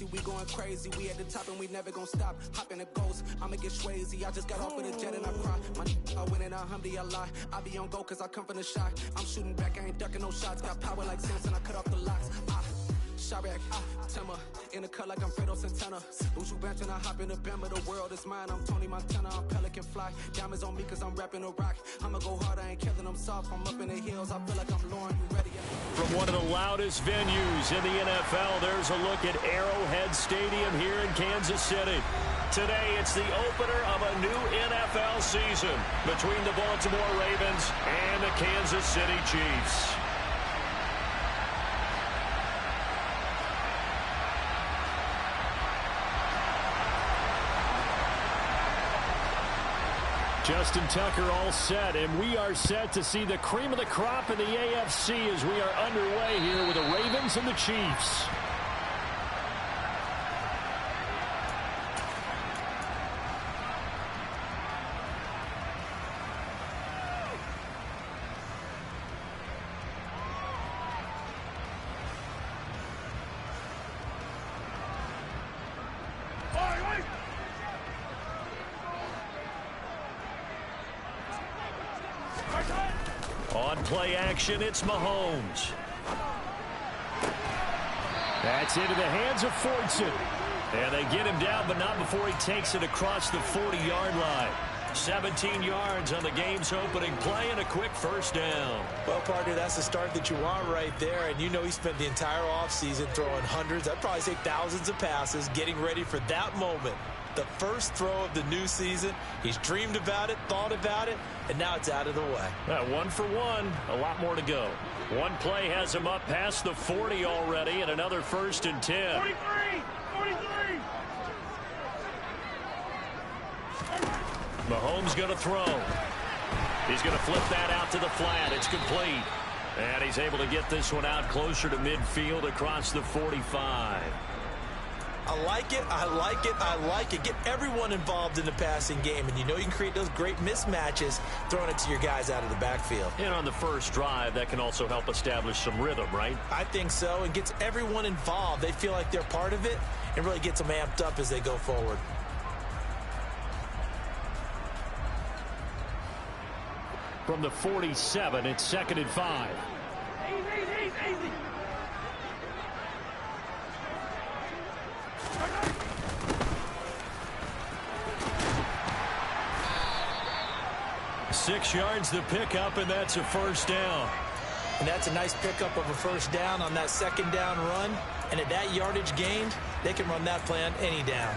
lazy, we going crazy. We at the top and we never gonna stop. Hop in the ghost, I'ma get swayzy. I just got off with a jet and I cry. My I win in a Humvee, I lie. I be on go cause I come from the shot. I'm shooting back, I ain't ducking no shots. Got power like Samson, I cut off the locks. Sharek, Timmer, in the cut like I'm Fredo Santana. Buju Banton, I hop in the Bama, the world is mine. I'm Tony Montana, I'm Pelican Fly. Diamonds on me cause I'm rapping a rock. I'ma go hard, I ain't killing them soft. I'm up in the hills, I feel like I'm Lauren, you ready? From one of the loudest venues in the NFL, there's a look at Arrowhead Stadium here in Kansas City. Today, it's the opener of a new NFL season between the Baltimore Ravens and the Kansas City Chiefs. Justin Tucker all set, and we are set to see the cream of the crop in the AFC as we are underway here with the Ravens and the Chiefs. On play action, it's Mahomes. That's into the hands of Fortson. And they get him down, but not before he takes it across the 40-yard line. 17 yards on the game's opening play and a quick first down. Well, partner, that's the start that you want right there. And you know he spent the entire offseason throwing hundreds, I'd probably say thousands of passes, getting ready for that moment. The first throw of the new season. He's dreamed about it, thought about it, and now it's out of the way. 1 for 1, a lot more to go. One play has him up past the 40 already, and another 1st and 10. 43! 43! Mahomes going to throw. He's going to flip that out to the flat. It's complete. And he's able to get this one out closer to midfield across the 45. I like it, I like it, I like it. Get everyone involved in the passing game, and you know you can create those great mismatches throwing it to your guys out of the backfield. And on the first drive, that can also help establish some rhythm, right? I think so, and gets everyone involved. They feel like they're part of it, and really gets them amped up as they go forward. From the 47, it's 2nd and 5. Easy. 6 yards the pickup, and that's a first down. And that's a nice pickup of a first down on that second down run. And at that yardage gained, they can run that play on any down.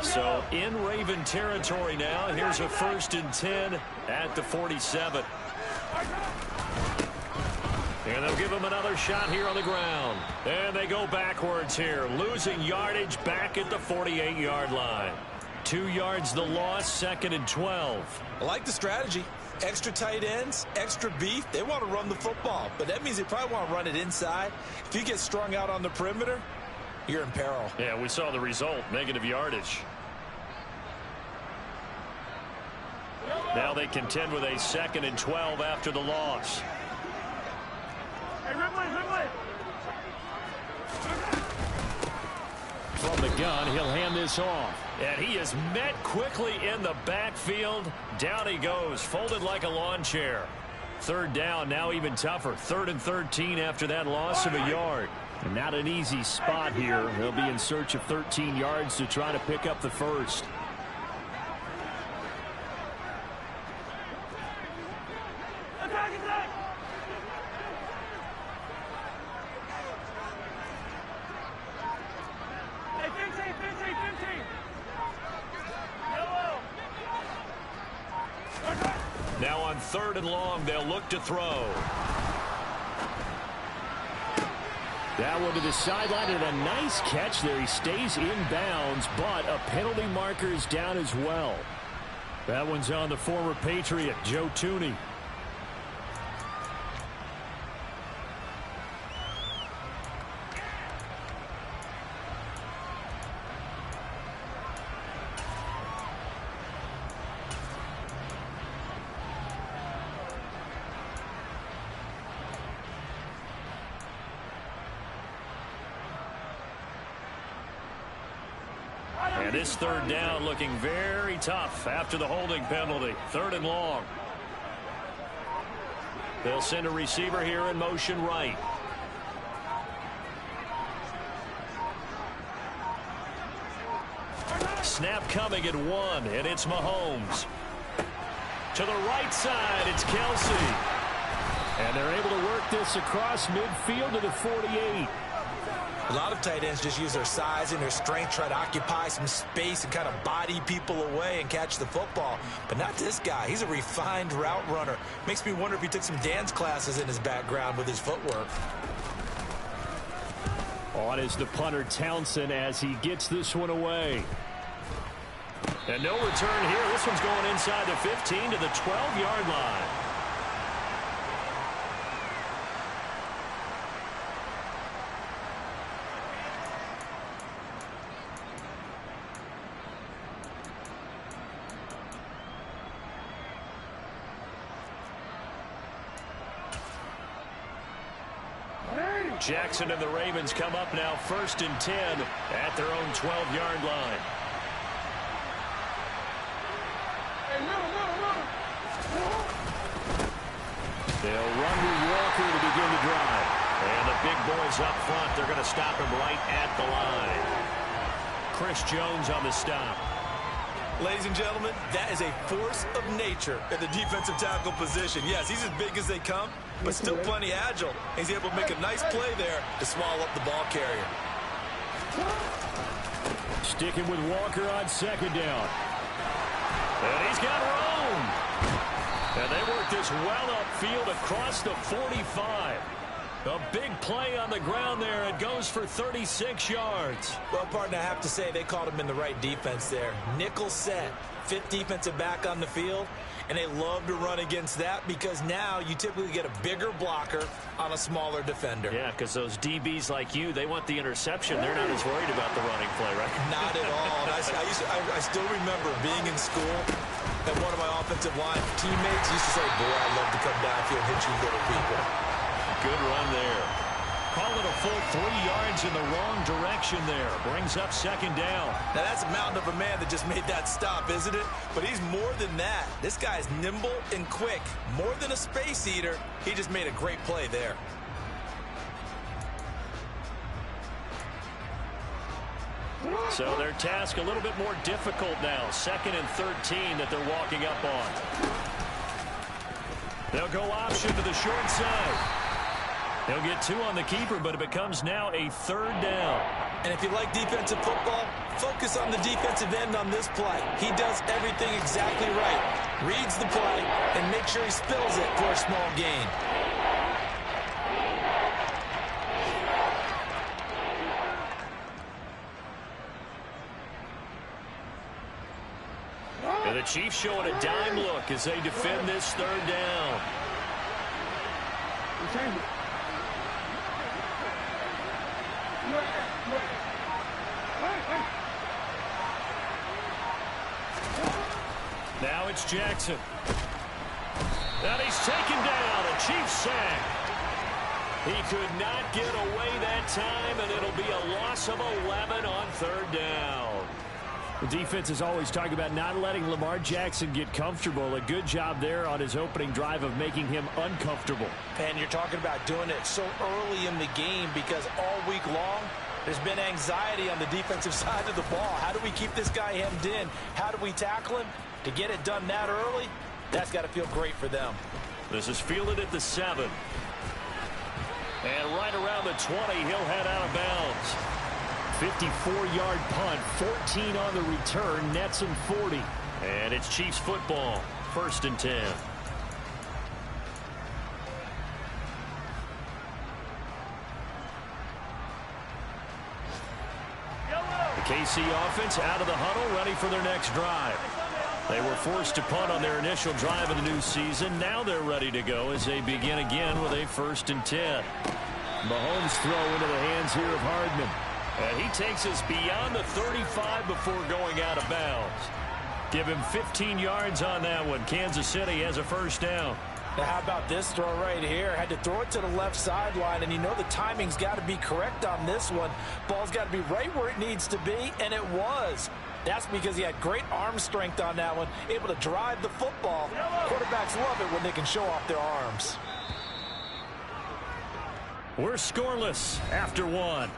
So in Raven territory now. Here's a 1st and 10 at the 47. And they'll give him another shot here on the ground. And they go backwards here, losing yardage back at the 48-yard line. 2 yards the loss, 2nd and 12. I like the strategy. Extra tight ends, extra beef. They want to run the football, but that means they probably want to run it inside. If you get strung out on the perimeter, you're in peril. Yeah, we saw the result, negative yardage. Now they contend with a 2nd and 12 after the loss. Hey, Ridley! From the gun, he'll hand this off. And he is met quickly in the backfield. Down he goes, folded like a lawn chair. 3rd down, now even tougher. 3rd and 13 after that loss of a yard. And not an easy spot here. They'll be in search of 13 yards to try to pick up the first. Now on 3rd and long, they'll look to throw. That one to the sideline, and a nice catch there. He stays in bounds, but a penalty marker is down as well. That one's on the former Patriot, Joe Thuney. And this third down looking very tough after the holding penalty. 3rd and long. They'll send a receiver here in motion right. Snap coming at 1, and it's Mahomes. To the right side, it's Kelsey. And they're able to work this across midfield to the 48. A lot of tight ends just use their size and their strength, try to occupy some space and kind of body people away and catch the football. But not this guy. He's a refined route runner. Makes me wonder if he took some dance classes in his background with his footwork. On is the punter Townsend as he gets this one away. And no return here. This one's going inside the 15 to the 12-yard line. Jackson and the Ravens come up now 1st and 10 at their own 12-yard line. They'll run with Walker to begin the drive. And the big boys up front, they're going to stop him right at the line. Chris Jones on the stop. Ladies and gentlemen, that is a force of nature at the defensive tackle position. Yes, he's as big as they come, but still plenty agile. He's able to make a nice play there to swallow up the ball carrier. Sticking with Walker on 2nd down. And he's got room. And they work this well upfield across the 45. A big play on the ground there. It goes for 36 yards. Well, partner, I have to say they called him in the right defense there. Nickel set, 5th defensive back on the field, and they love to run against that because now you typically get a bigger blocker on a smaller defender. Yeah, because those DBs like you, they want the interception. They're not as worried about the running play, right? Not at all. I still remember being in school, and one of my offensive line teammates used to say, boy, I'd love to come down here and hit you little people. Good run there. Call it a full 3 yards in the wrong direction there. Brings up 2nd down. Now, that's a mountain of a man that just made that stop, isn't it? But he's more than that. This guy's nimble and quick. More than a space eater. He just made a great play there. So their task a little bit more difficult now. 2nd and 13 that they're walking up on. They'll go option to the short side. He'll get 2 on the keeper, but it becomes now a 3rd down. And if you like defensive football, focus on the defensive end on this play. He does everything exactly right. Reads the play and makes sure he spills it for a small gain. And the Chiefs showing a dime look as they defend this 3rd down. Now it's Jackson. And he's taken down. A Chiefs sack. He could not get away that time, and it'll be a loss of 11 on 3rd down. The defense is always talking about not letting Lamar Jackson get comfortable. A good job there on his opening drive of making him uncomfortable. And you're talking about doing it so early in the game because all week long there's been anxiety on the defensive side of the ball. How do we keep this guy hemmed in? How do we tackle him? To get it done that early, that's got to feel great for them. This is fielded at the 7. And right around the 20, he'll head out of bounds. 54-yard punt, 14 on the return, nets him 40. And it's Chiefs football, 1st and 10. The KC offense out of the huddle, ready for their next drive. They were forced to punt on their initial drive of the new season. Now they're ready to go as they begin again with a 1st and 10. Mahomes throw into the hands here of Hardman. And he takes us beyond the 35 before going out of bounds. Give him 15 yards on that one. Kansas City has a 1st down. Now, how about this throw right here? Had to throw it to the left sideline, and you know the timing's got to be correct on this one. Ball's got to be right where it needs to be, and it was. That's because he had great arm strength on that one, able to drive the football. Quarterbacks love it when they can show off their arms. We're scoreless after one.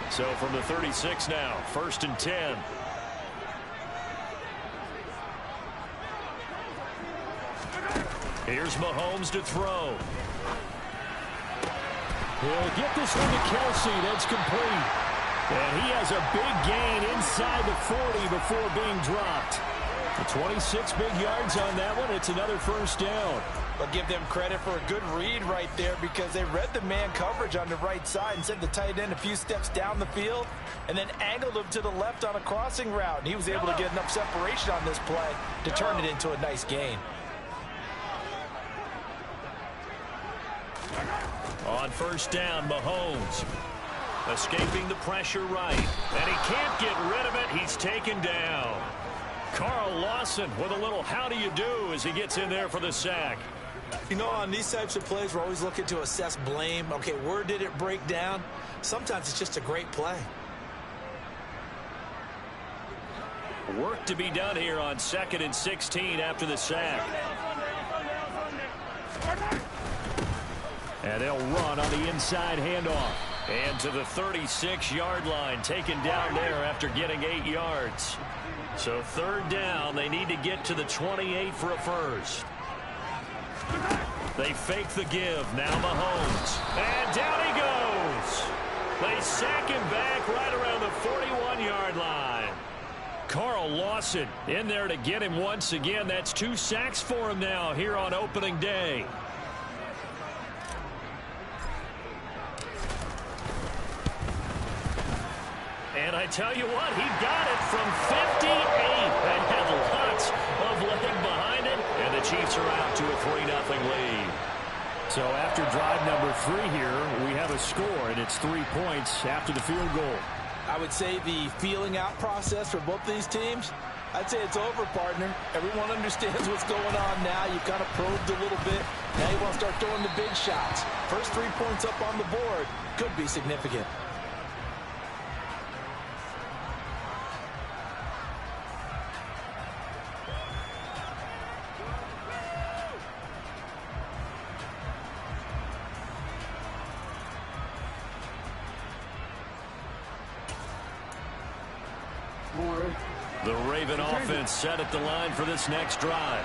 So from the 36 now, 1st and 10. Here's Mahomes to throw. He'll get this one to Kelsey. That's complete. And he has a big gain inside the 40 before being dropped. The 26 big yards on that one. It's another first down. But give them credit for a good read right there because they read the man coverage on the right side and sent the tight end a few steps down the field and then angled him to the left on a crossing route. And he was able to get enough separation on this play to turn it into a nice gain. On first down, Mahomes escaping the pressure right. And he can't get rid of it. He's taken down. Carl Lawson with a little how do you do as he gets in there for the sack. You know, on these types of plays, we're always looking to assess blame. Okay, where did it break down? Sometimes it's just a great play. Work to be done here on 2nd and 16 after the sack. And they'll run on the inside handoff. And to the 36-yard line, taken down there after getting 8 yards. So 3rd down, they need to get to the 28 for a first. They fake the give. Now Mahomes. And down he goes. They sack him back right around the 41-yard line. Carl Lawson in there to get him once again. That's 2 sacks for him now here on opening day. And I tell you what, he got it from 58 and had lots of leg behind it. And the Chiefs are out to a 3-0 lead. So after drive number 3 here, we have a score, and it's 3 points after the field goal. I would say the feeling out process for both these teams, I'd say it's over, partner. Everyone understands what's going on now. You've kind of probed a little bit. Now you want to start throwing the big shots. First 3 points up on the board could be significant. The Raven offense set at the line for this next drive.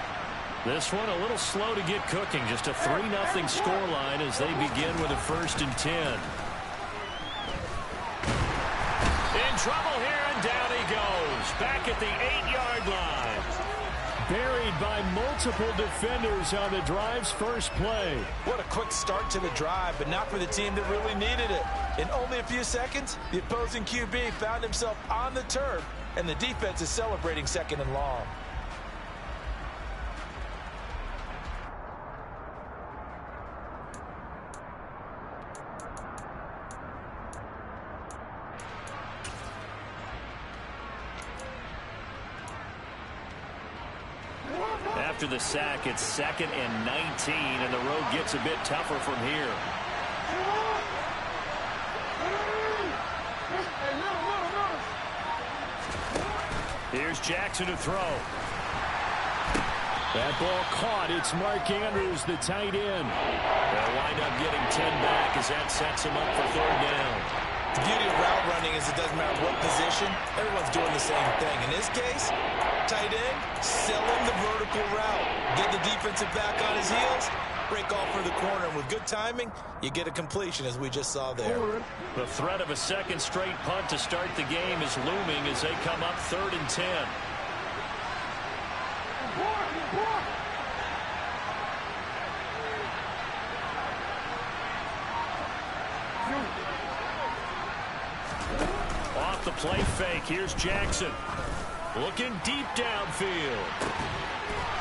This one a little slow to get cooking. Just a 3-0 scoreline as they begin with a 1st and 10. In trouble here, and down he goes. Back at the 8-yard line. Buried by multiple defenders on the drive's first play. What a quick start to the drive, but not for the team that really needed it. In only a few seconds, the opposing QB found himself on the turf, and the defense is celebrating 2nd and long. After the sack, it's 2nd and 19, and the road gets a bit tougher from here. Here's Jackson to throw. That ball caught. It's Mark Andrews, the tight end. They'll wind up getting 10 back as that sets him up for 3rd down. The beauty of route running is it doesn't matter what position. Everyone's doing the same thing. In this case, tight end, selling the vertical route. Get the defensive back on his heels, break off for the corner. And with good timing, you get a completion, as we just saw there. The threat of a 2nd straight punt to start the game is looming as they come up 3rd and 10. off the play fake. Here's Jackson. Looking deep downfield.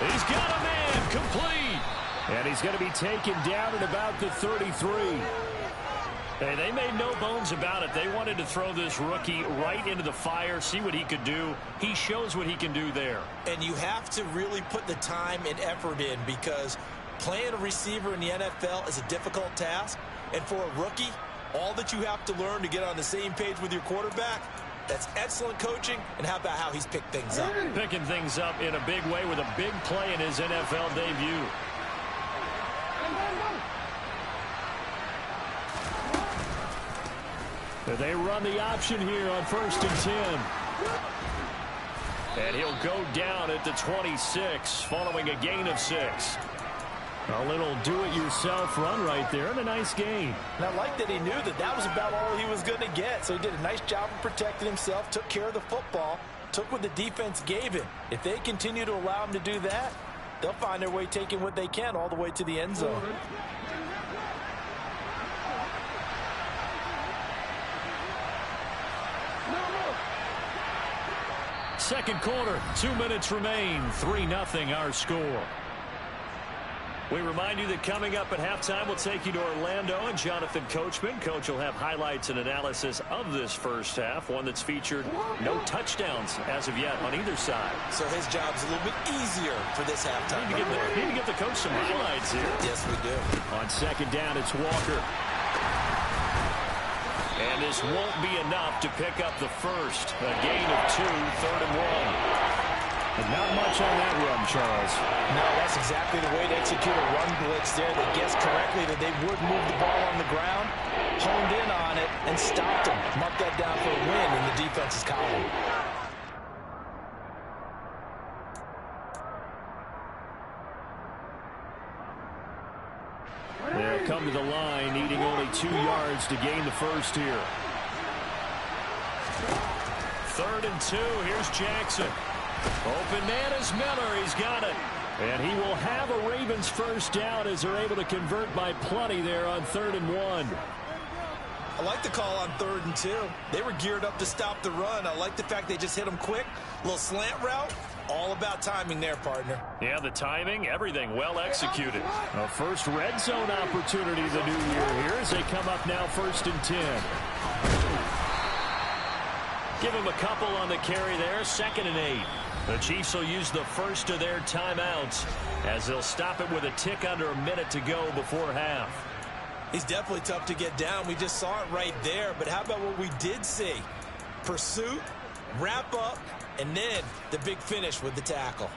He's got a man complete. And he's going to be taken down at about the 33. Hey, they made no bones about it. They wanted to throw this rookie right into the fire, see what he could do. He shows what he can do there. And you have to really put the time and effort in, because playing a receiver in the NFL is a difficult task. And for a rookie, all that you have to learn to get on the same page with your quarterback, that's excellent coaching. And how about how he's picked things up? Picking things up in a big way with a big play in his NFL debut. They run the option here on 1st and 10. And he'll go down at the 26 following a gain of 6. A little do-it-yourself run right there, and a nice gain. And I like that he knew that that was about all he was going to get. So he did a nice job of protecting himself, took care of the football, took what the defense gave him. If they continue to allow him to do that, they'll find their way taking what they can all the way to the end zone. Second quarter, 2 minutes remain. 3-0 our score. We remind you that coming up at halftime, we'll take you to Orlando and Jonathan Coachman. Coach will have highlights and analysis of this first half, one that's featured no touchdowns as of yet on either side. So his job's a little bit easier for this halftime. Need to get the coach some highlights here. Yes, we do. On second down, it's Walker. And this won't be enough to pick up the first. A gain of 2, 3rd and 1. And not much on that run, Charles. No, that's exactly the way to execute a run blitz there. They guessed correctly that they would move the ball on the ground, honed in on it, and stopped them. Mark that down for a win in the defense's column. They'll come to the line, needing only 2 yards to gain the first here. 3rd and 2. Here's Jackson. Open man is Miller. He's got it. And he will have a Ravens first down as they're able to convert by plenty there on 3rd and 1. I like the call on 3rd and 2. They were geared up to stop the run. I like the fact they just hit them quick. A little slant route. All about timing there, partner. Yeah, the timing, everything well executed. A first red zone opportunity the new year here as they come up now 1st and 10. Give him a couple on the carry there. 2nd and 8. The Chiefs will use the first of their timeouts as they'll stop it with a tick under a minute to go before half. He's definitely tough to get down. We just saw it right there. But how about what we did see? Pursuit, wrap up, and then the big finish with the tackle.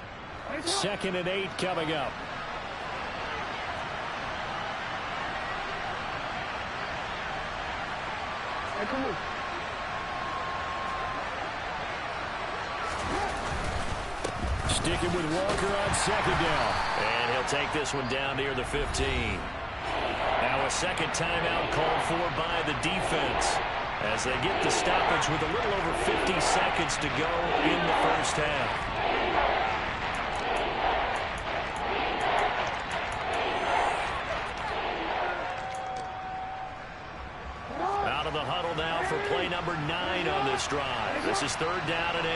2nd and 8 coming up. Hey, come on. Sticking with Walker on 2nd down. And he'll take this one down near the 15. Now a second timeout called for by the defense as they get the stoppage with a little over 50 seconds to go in the first half. Out of the huddle now for play number 9 on this drive. This is 3rd down and 8.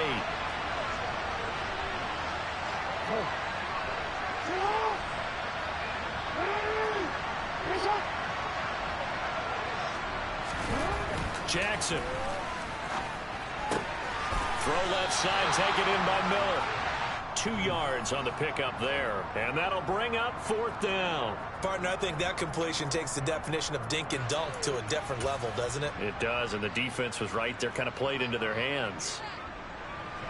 Jackson. Throw left side, taken in by Miller. 2 yards on the pickup there. And that'll bring up 4th down. Partner, I think that completion takes the definition of dink and dunk to a different level, doesn't it? It does, and the defense was right there, kind of played into their hands.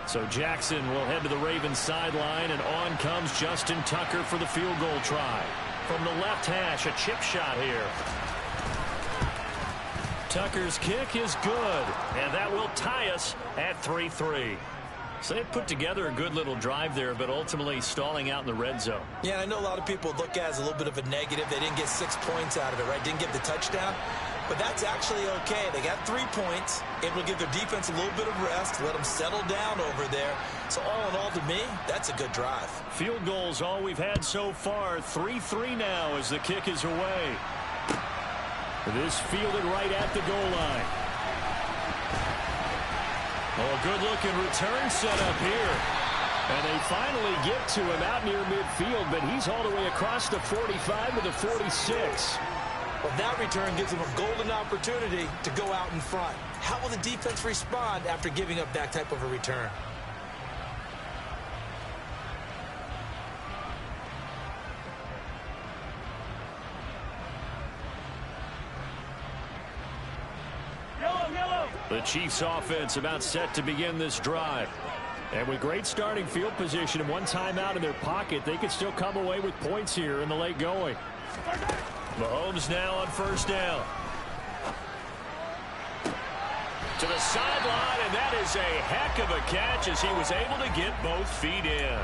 So Jackson will head to the Ravens sideline, and on comes Justin Tucker for the field goal try. From the left hash, a chip shot here. Tucker's kick is good, and that will tie us at 3-3. So they put together a good little drive there, but ultimately stalling out in the red zone. Yeah, I know a lot of people look at it as a little bit of a negative. They didn't get 6 points out of it, right? Didn't get the touchdown. But that's actually okay. They got 3 points. It will give their defense a little bit of rest, let them settle down over there. So all in all, to me, that's a good drive. Field goals all we've had so far. 3-3 now as the kick is away. This fielded right at the goal line. Oh, a good-looking return set up here. And they finally get to him out near midfield, but he's all the way across the 45 to the 46. Well, that return gives them a golden opportunity to go out in front. How will the defense respond after giving up that type of a return? The Chiefs offense about set to begin this drive. And with great starting field position and one timeout in their pocket, they could still come away with points here in the late going. Mahomes now on first down. To the sideline, and that is a heck of a catch as he was able to get both feet in.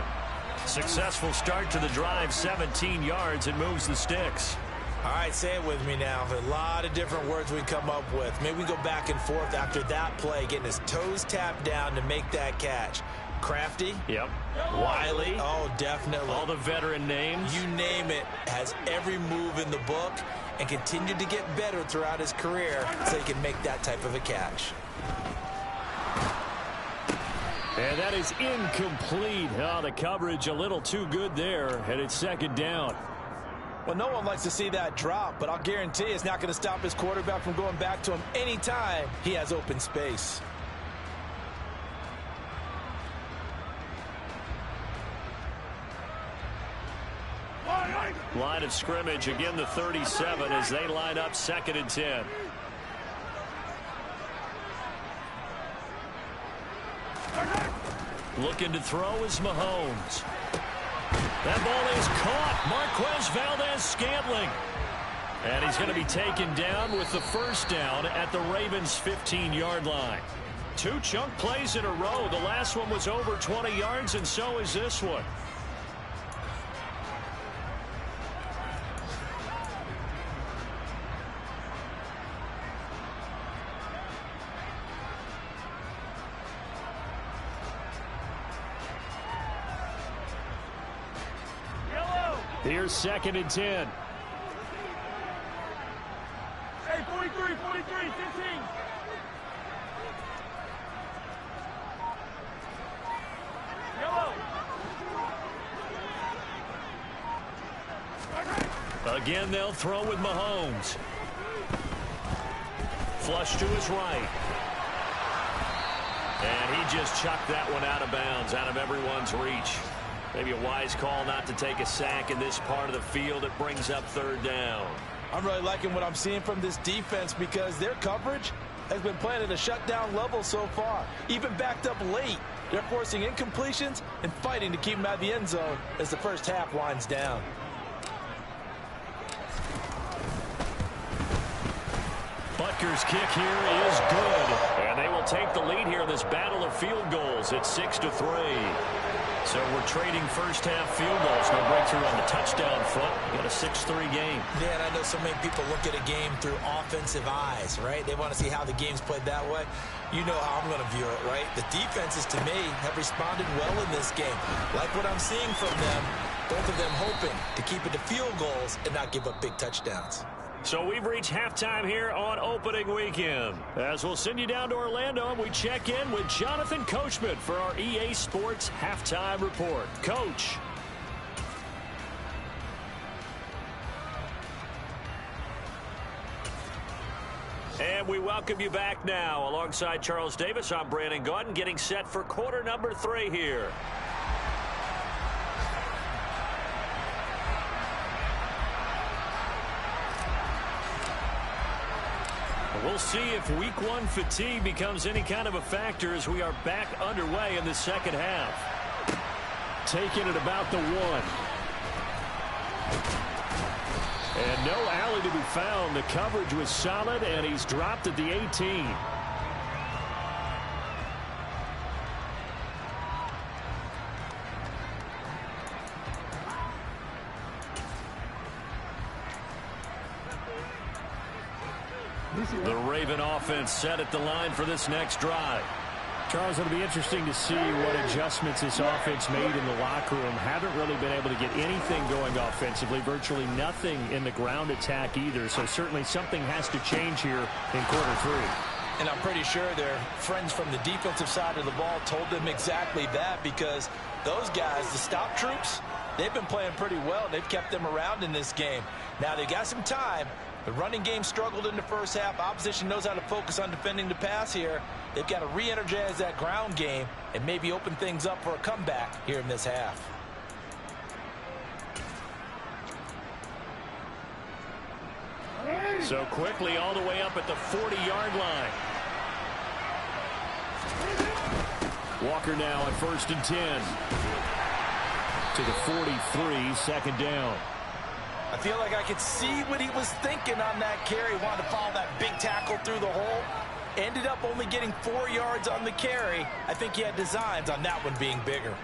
Successful start to the drive, 17 yards, and moves the sticks. All right, say it with me now. A lot of different words we come up with. Maybe we go back and forth after that play, getting his toes tapped down to make that catch. Crafty. Yep. Wiley. Oh, definitely. All the veteran names. You name it. Has every move in the book and continued to get better throughout his career so he can make that type of a catch. And that is incomplete. Oh, the coverage a little too good there, and it's second down. Well, no one likes to see that drop, but I'll guarantee it's not going to stop his quarterback from going back to him anytime he has open space. Line of scrimmage, again the 37 as they line up 2nd and 10. Looking to throw is Mahomes. That ball is caught. Marquez Valdez-Scantling. And he's going to be taken down with the first down at the Ravens' 15-yard line. 2 chunk plays in a row. The last one was over 20 yards, and so is this one. Here's 2nd and 10. Hey, 43, 15. Yellow. Again, they'll throw with Mahomes. Flush to his right. And he just chucked that one out of bounds, out of everyone's reach. Maybe a wise call not to take a sack in this part of the field. It brings up 3rd down. I'm really liking what I'm seeing from this defense because their coverage has been playing at a shutdown level so far. Even backed up late. They're forcing incompletions and fighting to keep them out of the end zone as the first half winds down. Butker's kick here is good. And they will take the lead here in this battle of field goals at 6-3. So we're trading first half field goals. No breakthrough on the touchdown front. Got a 6-3 game. Dan, I know so many people look at a game through offensive eyes, right? They want to see how the game's played that way. You know how I'm going to view it, right? The defenses, to me, have responded well in this game. Like what I'm seeing from them, both of them hoping to keep it to field goals and not give up big touchdowns. So we've reached halftime here on opening weekend. As we'll send you down to Orlando, and we check in with Jonathan Coachman for our EA Sports Halftime Report. Coach. And we welcome you back now. Alongside Charles Davis, I'm Brandon Gaudin, getting set for quarter number 3 here. We'll see if week 1 fatigue becomes any kind of a factor as we are back underway in the second half. Taking it about the 1. And no alley to be found. The coverage was solid, and he's dropped at the 18. The Raven offense set at the line for this next drive. Charles, it'll be interesting to see what adjustments this offense made in the locker room. Haven't really been able to get anything going offensively, virtually nothing in the ground attack either. So certainly something has to change here in quarter 3. And I'm pretty sure their friends from the defensive side of the ball told them exactly that, because those guys, the stop troops, they've been playing pretty well. They've kept them around in this game. Now they got some time. The running game struggled in the first half. Opposition knows how to focus on defending the pass here. They've got to re-energize that ground game and maybe open things up for a comeback here in this half. So quickly all the way up at the 40-yard line. Walker now at 1st and 10. To the 43, second down. I feel like I could see what he was thinking on that carry. Wanted to follow that big tackle through the hole. Ended up only getting 4 yards on the carry. I think he had designs on that one being bigger.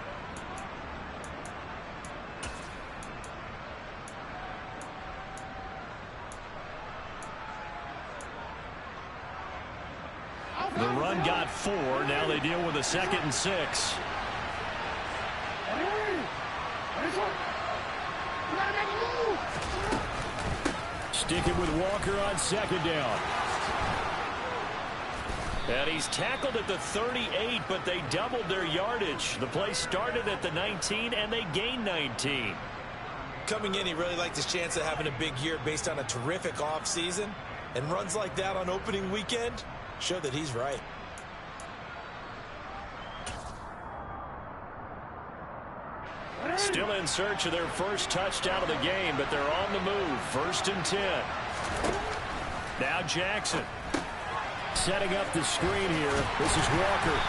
The run got 4. Now they deal with a 2nd and 6. Sticking with Walker on 2nd down. And he's tackled at the 38, but they doubled their yardage. The play started at the 19, and they gained 19. Coming in, he really liked his chance of having a big year based on a terrific offseason. And runs like that on opening weekend show that he's right. Still in search of their first touchdown of the game, but they're on the move. 1st and 10. Now Jackson. Setting up the screen here. This is Walker.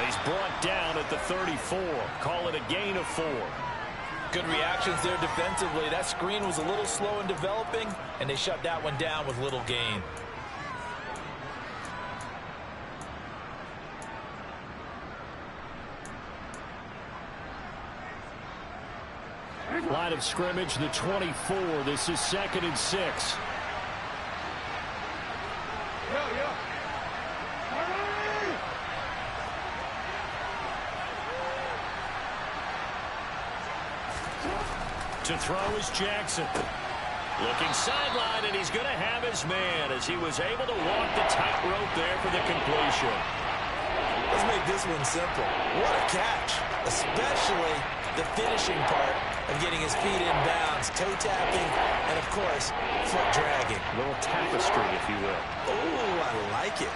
He's brought down at the 34. Call it a gain of 4. Good reactions there defensively. That screen was a little slow in developing, and they shut that one down with little gain. Line of scrimmage, the 24. This is 2nd and 6. To throw is Jackson. Looking sideline, and he's going to have his man as he was able to walk the tightrope there for the completion. Let's make this one simple. What a catch, especially the finishing part of getting his feet in bounds, toe tapping, and of course, foot dragging. A little tapestry, if you will. Oh, I like it.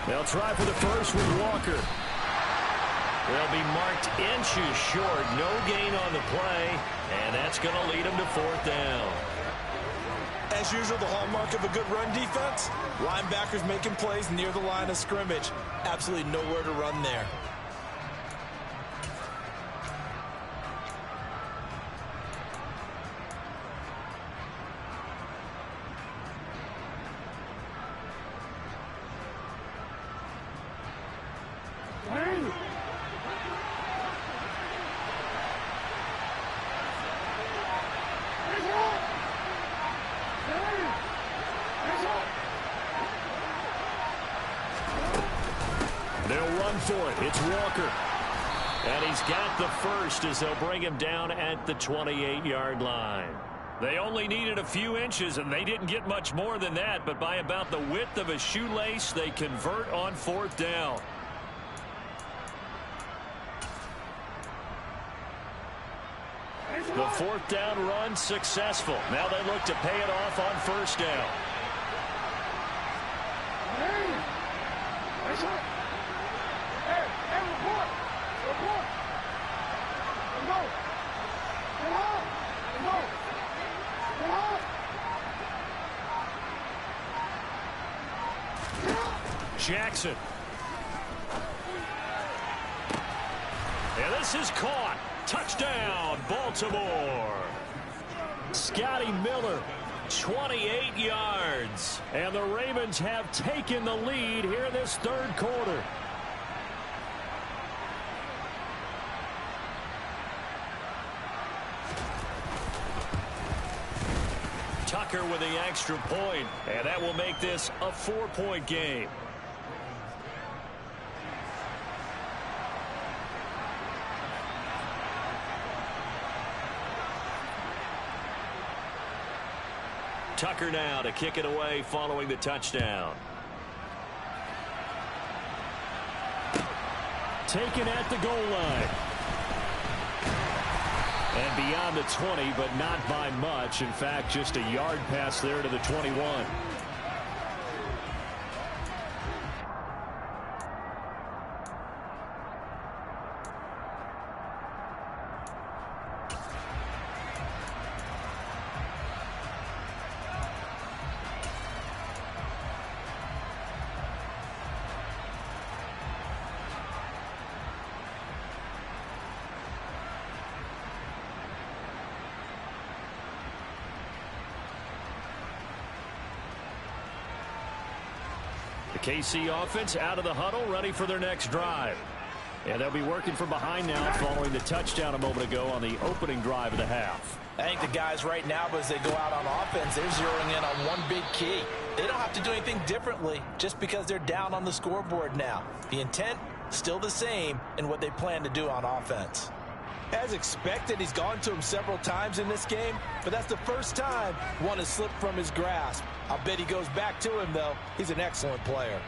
They'll try for the first with Walker. They'll be marked inches short. No gain on the play, and that's going to lead them to 4th down. As usual, the hallmark of a good run defense, linebackers making plays near the line of scrimmage. Absolutely nowhere to run there. For it. It's Walker. And he's got the first as they'll bring him down at the 28-yard line. They only needed a few inches, and they didn't get much more than that, but by about the width of a shoelace, they convert on 4th down. The 4th down run successful. Now they look to pay it off on 1st down. Jackson. And this is caught. Touchdown, Baltimore. Scotty Miller, 28 yards. And the Ravens have taken the lead here in this 3rd quarter. Tucker with the extra point, and that will make this a 4-point game. Tucker now to kick it away following the touchdown. Taken at the goal line. And beyond the 20, but not by much. In fact, just a yard pass there to the 21. KC offense out of the huddle, ready for their next drive. And they'll be working from behind now following the touchdown a moment ago on the opening drive of the half. I think the guys right now, as they go out on offense, they're zeroing in on one big key. They don't have to do anything differently just because they're down on the scoreboard now. The intent, still the same in what they plan to do on offense. As expected, he's gone to him several times in this game, but that's the first time one has slipped from his grasp. I'll bet he goes back to him, though. He's an excellent player.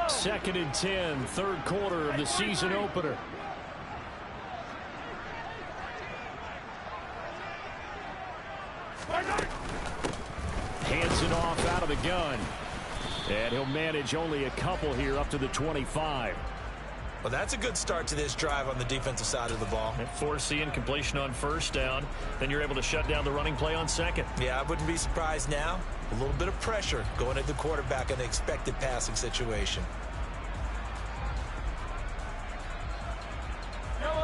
Second and 10, third quarter of the season opener. Hands it off out of the gun. And he'll manage only a couple here up to the 25. Well, that's a good start to this drive on the defensive side of the ball. And forcing completion on first down. Then you're able to shut down the running play on second. Yeah, I wouldn't be surprised now. A little bit of pressure going at the quarterback in an expected passing situation.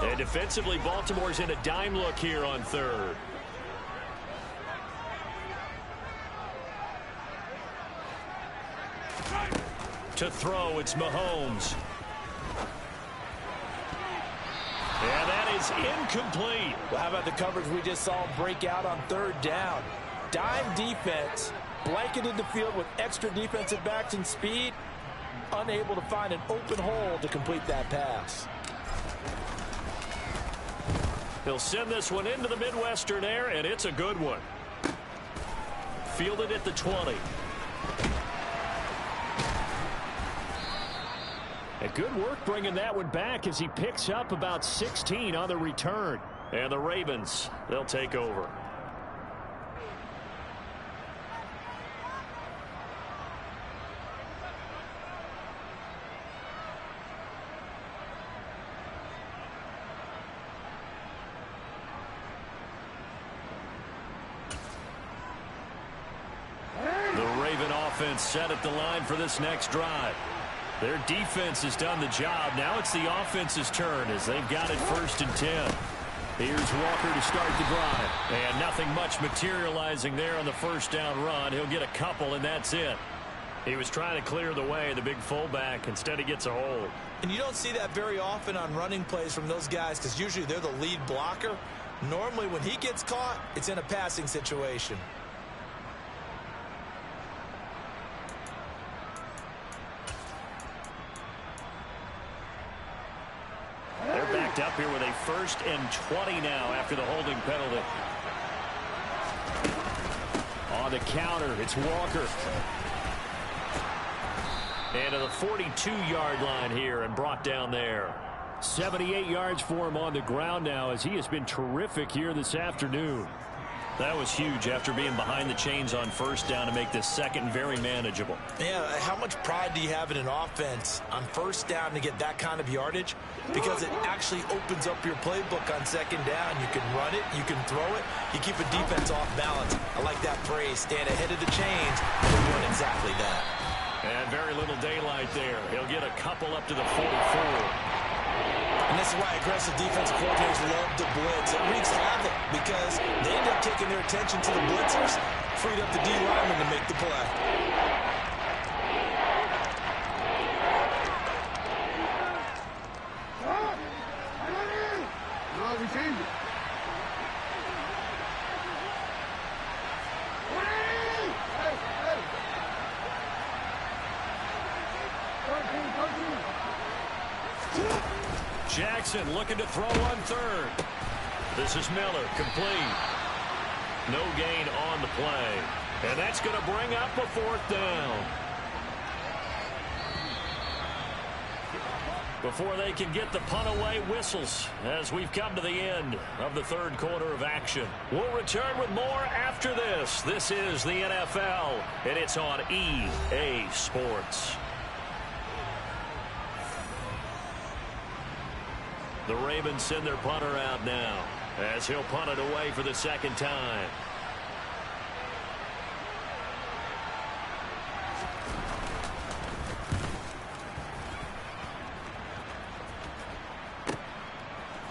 And defensively, Baltimore's in a dime look here on third. To throw, it's Mahomes. And that is incomplete. Well, how about the coverage we just saw break out on third down? Dime defense, blanketed the field with extra defensive backs and speed, unable to find an open hole to complete that pass. He'll send this one into the Midwestern air, and it's a good one. Fielded at the 20. And good work bringing that one back as he picks up about 16 on the return. And the Ravens, they'll take over. The Raven offense set at the line for this next drive. Their defense has done the job. Now it's the offense's turn as they've got it first and 10. Here's Walker to start the drive. And nothing much materializing there on the first down run. He'll get a couple, and that's it. He was trying to clear the way, the big fullback. Instead, he gets a hold. And you don't see that very often on running plays from those guys because usually they're the lead blocker. Normally, when he gets caught, it's in a passing situation. They're backed up here with a 1st and 20 now after the holding penalty. On the counter, it's Walker. And to the 42-yard line here and brought down there. 78 yards for him on the ground now as he has been terrific here this afternoon. That was huge after being behind the chains on first down to make this second very manageable. Yeah, how much pride do you have in an offense on first down to get that kind of yardage? Because it actually opens up your playbook on second down. You can run it, you can throw it, you keep a defense off balance. I like that phrase, stand ahead of the chains. They're doing exactly that. And very little daylight there. He'll get a couple up to the 44. And this is why aggressive defensive coordinators love to blitz. It wreaks havoc because they end up taking their attention to the blitzers, freed up the D lineman to make the play. Jackson looking to throw on third. This is Miller, complete. No gain on the play. And that's going to bring up a fourth down. Before they can get the punt away, whistles as we've come to the end of the third quarter of action. We'll return with more after this. This is the NFL, and it's on EA Sports. The Ravens send their punter out now as he'll punt it away for the second time.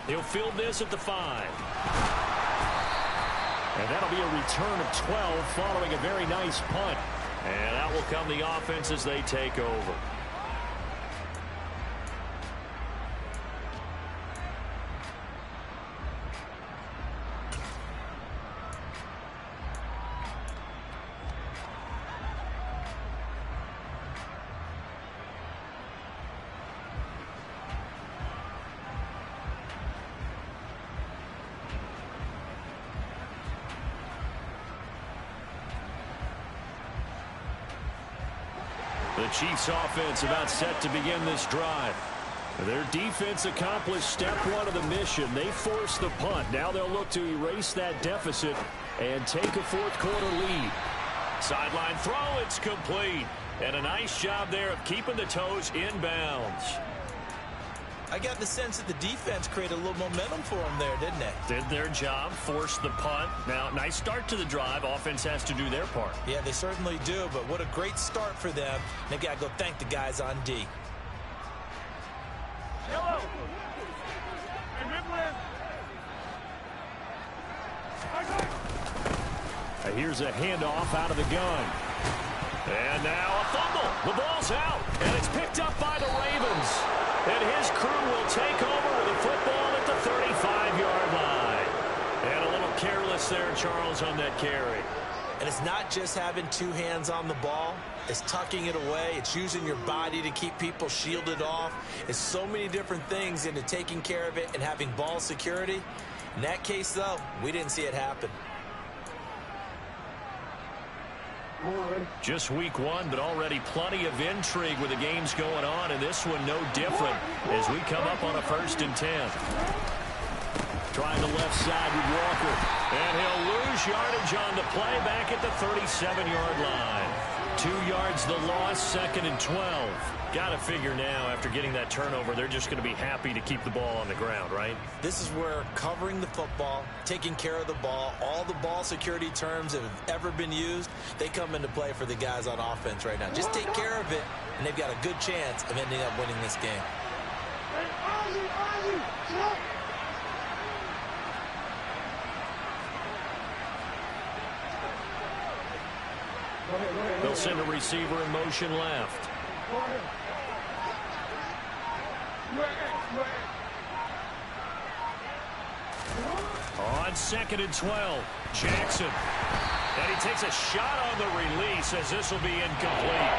He'll field this at the 5. And that'll be a return of 12 following a very nice punt. And out will come the offense as they take over. The Chiefs offense about set to begin this drive. Their defense accomplished step one of the mission. They forced the punt. Now they'll look to erase that deficit and take a fourth quarter lead. Sideline throw, it's complete. And a nice job there of keeping the toes inbounds. I got the sense that the defense created a little momentum for them there, didn't they? Did their job, forced the punt. Now, nice start to the drive. Offense has to do their part. Yeah, they certainly do, but what a great start for them. They got to go thank the guys on D. Hello. Hey, Here's a handoff out of the gun. And now a fumble. The ball's out, and it's picked up by the Ravens. And his crew will take over with the football at the 35-yard line. And a little careless there, Charles, on that carry. And it's not just having two hands on the ball. It's tucking it away. It's using your body to keep people shielded off. It's so many different things into taking care of it and having ball security. In that case, though, we didn't see it happen. Just week one, but already plenty of intrigue with the games going on, and this one no different as we come up on a 1st and 10. Trying the left side with Walker, and he'll lose yardage on the play back at the 37-yard line. 2 yards the loss, 2nd and 12. Got to figure now after getting that turnover, they're just going to be happy to keep the ball on the ground, right? This is where covering the football, taking care of the ball, all the ball security terms that have ever been used, they come into play for the guys on offense right now. Just take care of it, and they've got a good chance of ending up winning this game. They'll send a receiver in motion left. On 2nd and 12, Jackson. And he takes a shot on the release as this will be incomplete.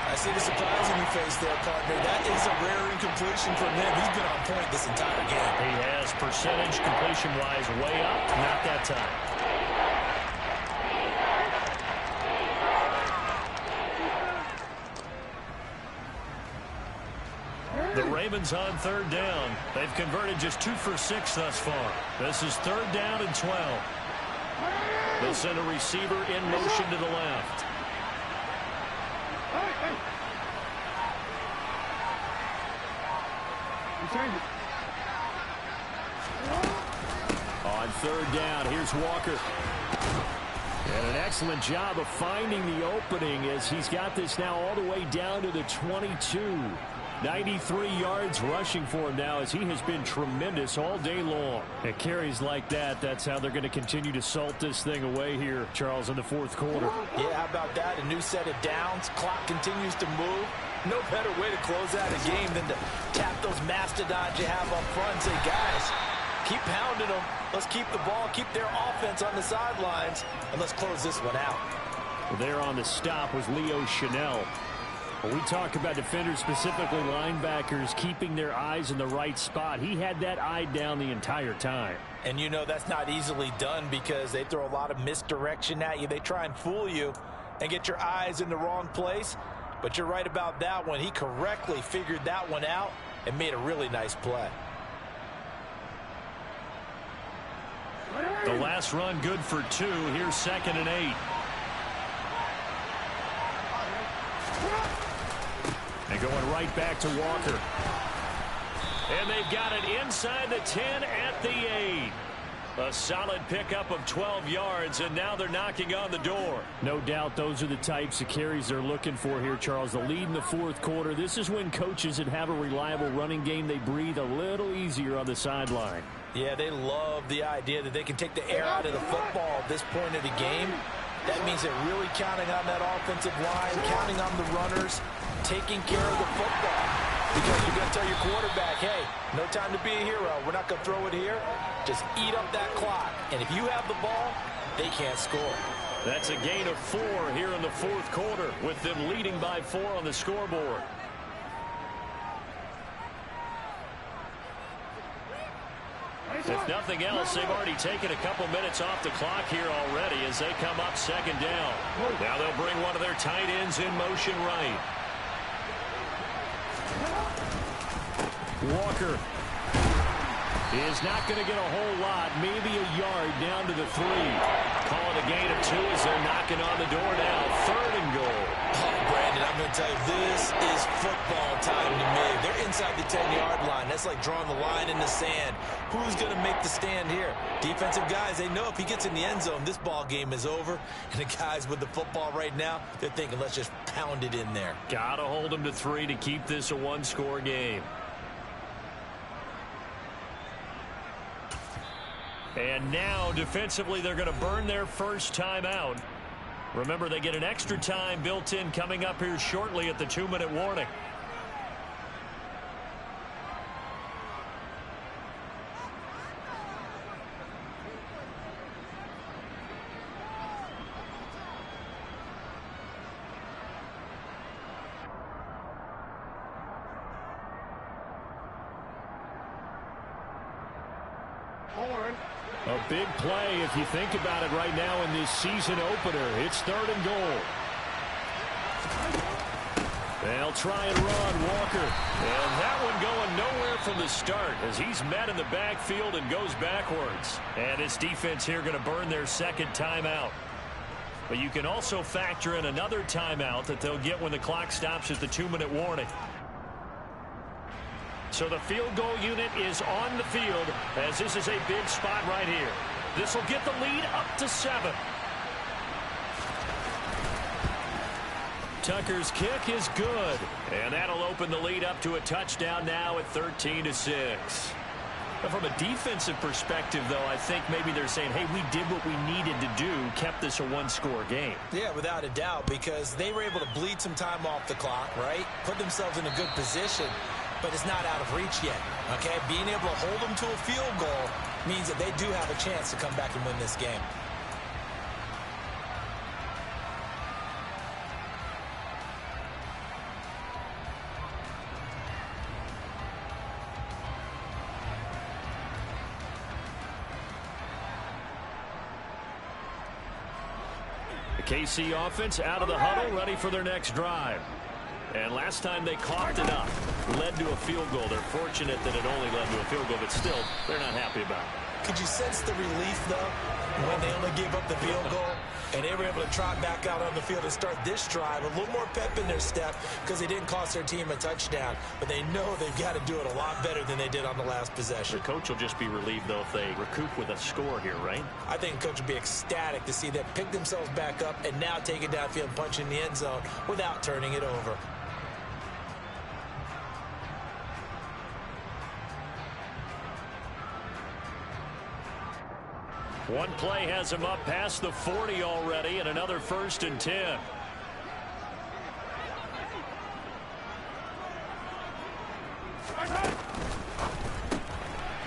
I see the surprise in your face there, partner. That is a rare incompletion from him. He's been on point this entire game. He has percentage completion-wise way up, not that time. The Ravens on 3rd down. They've converted just 2 for 6 thus far. This is 3rd down and 12. They'll send a receiver in motion to the left. On 3rd down, here's Walker. And an excellent job of finding the opening as he's got this now all the way down to the 22. 93 yards rushing for him now as he has been tremendous all day long. At carries like that, that's how they're going to continue to salt this thing away here, Charles, in the 4th quarter. Yeah, how about that? A new set of downs. Clock continues to move. No better way to close out a game than to tap those mastodons you have up front and say, guys, keep pounding them. Let's keep the ball, keep their offense on the sidelines, and let's close this one out. Well, there on the stop was Leo Chanel. When we talk about defenders, specifically linebackers, keeping their eyes in the right spot, he had that eye down the entire time. And you know that's not easily done because they throw a lot of misdirection at you. They try and fool you and get your eyes in the wrong place. But you're right about that one. He correctly figured that one out and made a really nice play. The last run good for 2. Here's 2nd and 8. And going right back to Walker. And they've got it inside the 10 at the 8. A solid pickup of 12 yards, and now they're knocking on the door. No doubt those are the types of carries they're looking for here, Charles. The lead in the fourth quarter. This is when coaches that have a reliable running game, they breathe a little easier on the sideline. Yeah, they love the idea that they can take the air out of the football at this point of the game. That means they're really counting on that offensive line, counting on the runners, taking care of the football. Because you're going to tell your quarterback, hey, no time to be a hero. We're not going to throw it here. Just eat up that clock. And if you have the ball, they can't score. That's a gain of 4 here in the fourth quarter, with them leading by 4 on the scoreboard. If nothing else, they've already taken a couple minutes off the clock here already as they come up 2nd down. Now they'll bring one of their tight ends in motion right. Walker is not going to get a whole lot, maybe a yard down to the 3. Call it a gain of 2 as they're knocking on the door now. 3rd and goal. Oh, Brandon, I'm going to tell you, this is football time to me. They're inside the 10-yard line. That's like drawing the line in the sand. Who's going to make the stand here? Defensive guys, they know if he gets in the end zone, this ball game is over. And the guys with the football right now, they're thinking, let's just pound it in there. Got to hold them to 3 to keep this a one-score game. And now, defensively, they're going to burn their first timeout. Remember, they get an extra time built in coming up here shortly at the 2-minute warning. A big play if you think about it right now in this season opener. It's 3rd and goal. They'll try and run Walker. And that one going nowhere from the start as he's met in the backfield and goes backwards. And his defense here going to burn their 2nd timeout. But you can also factor in another timeout that they'll get when the clock stops at the 2-minute warning. So the field goal unit is on the field as this is a big spot right here. This will get the lead up to 7. Tucker's kick is good. And that'll open the lead up to a touchdown now at 13-6. From a defensive perspective, though, I think maybe they're saying, hey, we did what we needed to do, kept this a one-score game. Yeah, without a doubt, because they were able to bleed some time off the clock, right? Put themselves in a good position. But it's not out of reach yet, okay? Being able to hold them to a field goal means that they do have a chance to come back and win this game. The KC offense out of the huddle, ready for their next drive. And last time they coughed it up, led to a field goal. They're fortunate that it only led to a field goal, but still, they're not happy about it. Could you sense the relief, though, when they only gave up the field goal and they were able to trot back out on the field and start this drive? A little more pep in their step because they didn't cost their team a touchdown, but they know they've got to do it a lot better than they did on the last possession. The coach will just be relieved, though, if they recoup with a score here, right? I think the coach will be ecstatic to see them pick themselves back up and now take it downfield and punch in the end zone without turning it over. One play has him up past the 40 already, and another 1st and 10.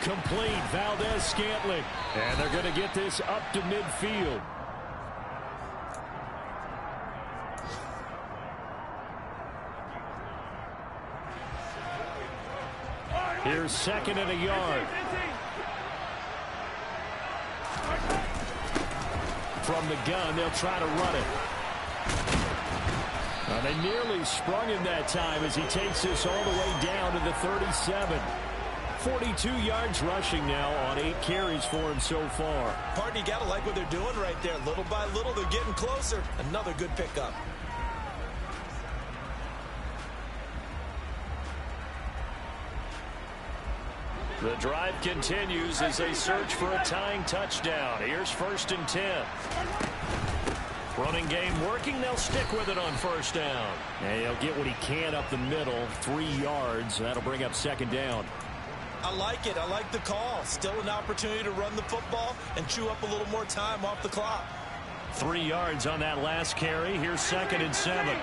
Complete, Valdez-Scantling. And they're going to get this up to midfield. Here's second and a yard. From the gun, they'll try to run it. Well, they nearly sprung him that time as he takes this all the way down to the 37. 42 yards rushing now on 8 carries for him so far. Partner, you got to like what they're doing right there. Little by little, they're getting closer. Another good pickup. The drive continues as they search for a tying touchdown. Here's 1st and 10. Running game working. They'll stick with it on 1st down. And he'll get what he can up the middle. 3 yards. That'll bring up 2nd down. I like it. I like the call. Still an opportunity to run the football and chew up a little more time off the clock. 3 yards on that last carry. Here's 2nd and 7.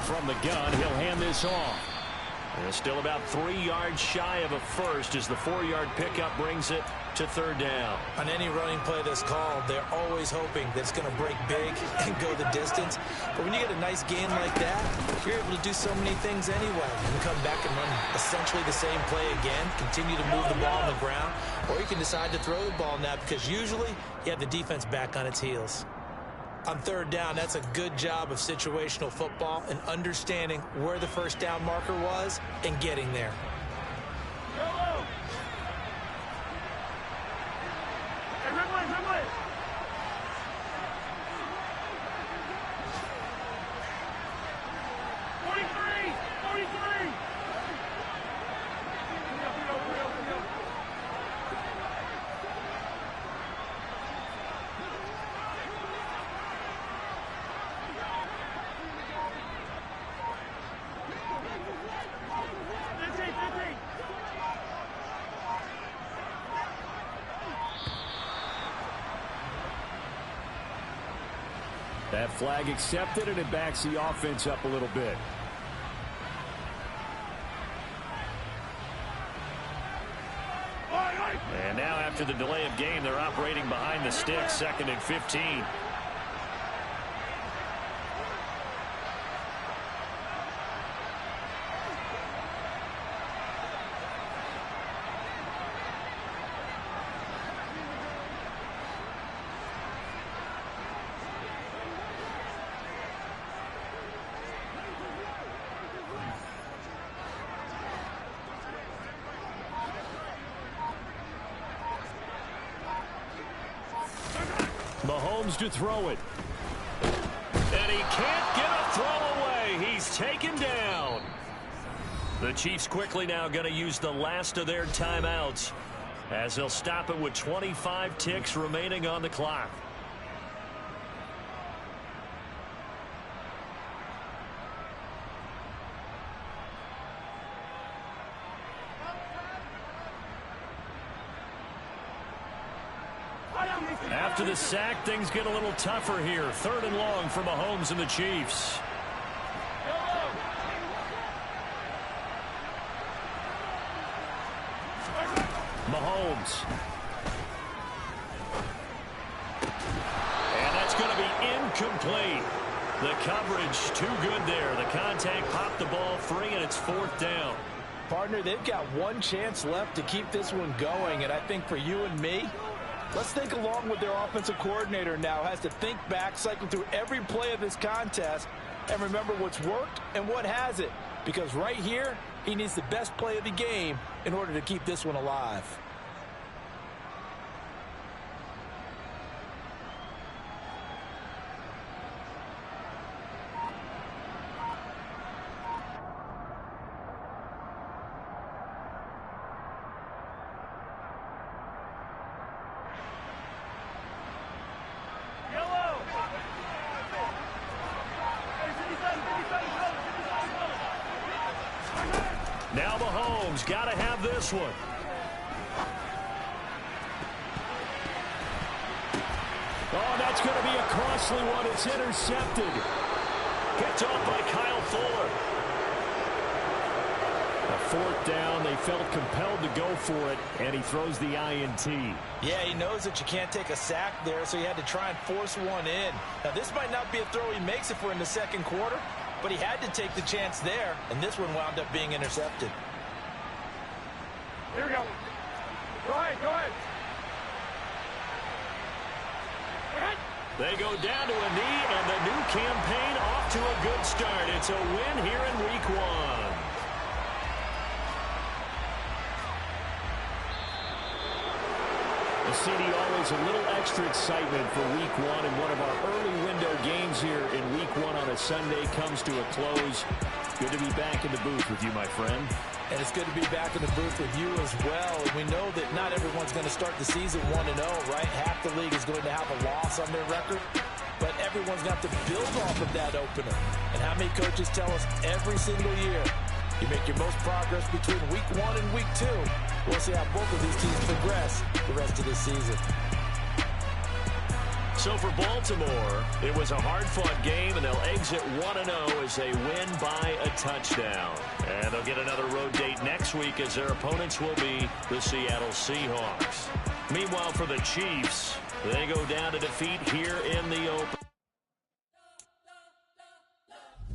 From the gun, he'll hand this off. And still about 3 yards shy of a first as the 4-yard pickup brings it to 3rd down. On any running play that's called, they're always hoping that it's going to break big and go the distance. But when you get a nice gain like that, you're able to do so many things anyway. You can come back and run essentially the same play again, continue to move the ball on the ground, or you can decide to throw the ball now because usually you have the defense back on its heels. On 3rd down, that's a good job of situational football and understanding where the 1st down marker was and getting there. That flag accepted, and it backs the offense up a little bit. And now after the delay of game, they're operating behind the sticks, 2nd and 15. Mahomes to throw it. And he can't get a throw away. He's taken down. The Chiefs quickly now going to use the last of their timeouts as they'll stop it with 25 ticks remaining on the clock. After the sack, things get a little tougher here. 3rd and long for Mahomes and the Chiefs. Mahomes. And that's going to be incomplete. The coverage too good there. The contact popped the ball free, and it's 4th down. Partner, they've got one chance left to keep this one going, and I think for you and me, let's think along with their offensive coordinator now. Has to think back, cycle through every play of this contest, and remember what's worked and what hasn't. Because right here, he needs the best play of the game in order to keep this one alive. Now Mahomes got to have this one. Oh, that's going to be a costly one. It's intercepted. Picked off by Kyle Fuller. A 4th down. They felt compelled to go for it, and he throws the INT. Yeah, he knows that you can't take a sack there, so he had to try and force one in. Now, this might not be a throw he makes if we're in the 2nd quarter, but he had to take the chance there, and this one wound up being intercepted. Here we go. Go ahead, go ahead. They go down to a knee, and the new campaign off to a good start. It's a win here in Week 1. CD, always a little extra excitement for Week 1, and one of our early window games here in Week 1 on a Sunday comes to a close. Good to be back in the booth with you, my friend. And it's good to be back in the booth with you as well. And we know that not everyone's going to start the season 1-0, right? Half the league is going to have a loss on their record. But everyone's got to build off of that opener. And how many coaches tell us every single year, you make your most progress between Week 1 and Week 2. We'll see how both of these teams progress the rest of this season. So for Baltimore, it was a hard-fought game, and they'll exit 1-0 as they win by a touchdown. And they'll get another road date next week as their opponents will be the Seattle Seahawks. Meanwhile, for the Chiefs, they go down to defeat here in the open.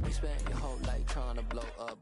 We spent your whole life trying to blow up.